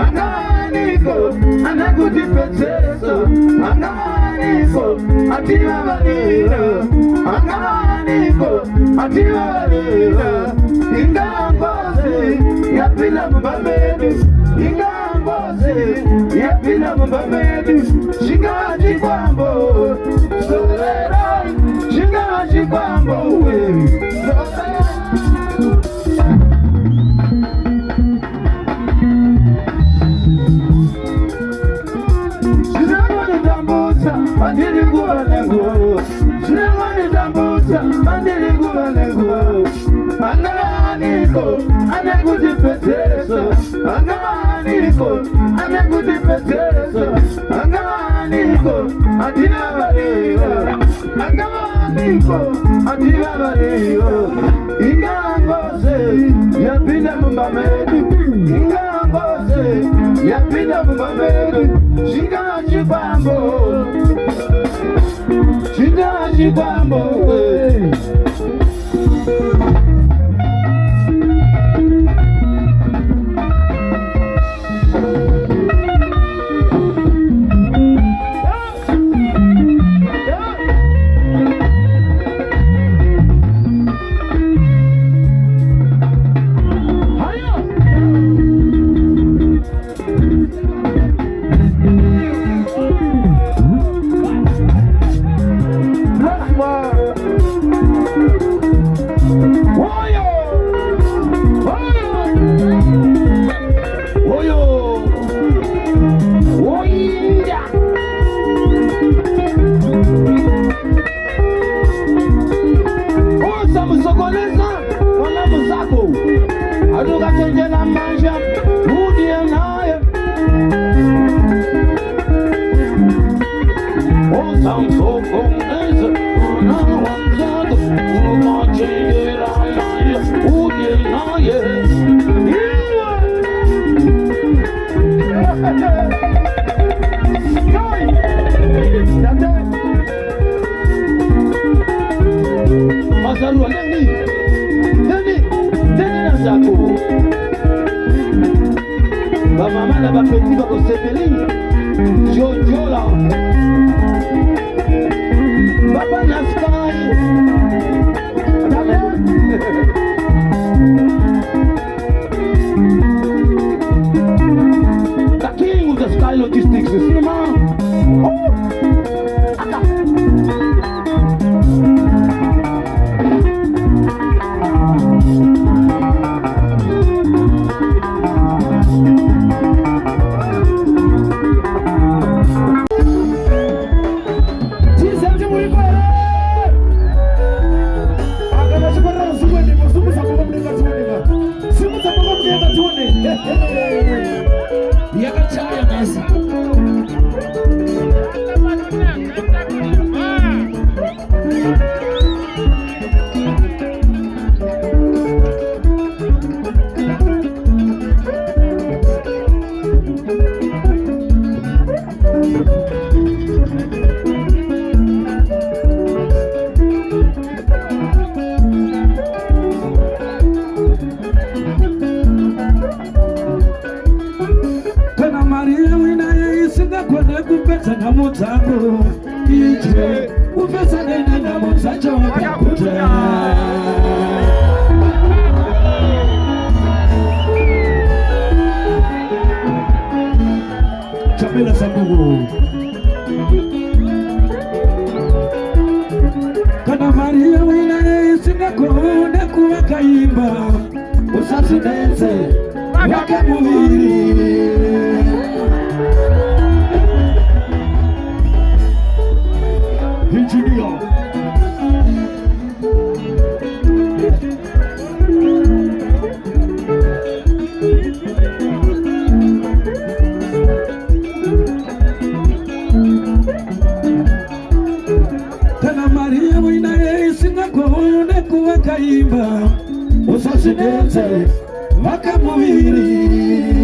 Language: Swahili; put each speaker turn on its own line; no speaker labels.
angawaniko anakutipetesa angawaniko ativavalila angawaniko ativavalila ingambozi yapila mbabedu ingambozi yapila mbabedu shingaji kwambo solera shingaji kwambo we Mandiri gubalengo, Shnemani tambusa, mandiri gubalengo. Angawaniko, anekutipetesa. Angawaniko, anekutipetesa. Angawaniko, ativavalila. Angawaniko, ativavalila. Ingangose, yapila mbamedu. Ingangose, yapila mbamedu. Shingaji kwambo. Shingaji kwambo.
Kana Maria wina sinakona kuwakaimba usasineze wakamuviri Injinia Kana Maria wina sinakona kuwakaimba usasineze wakamuviri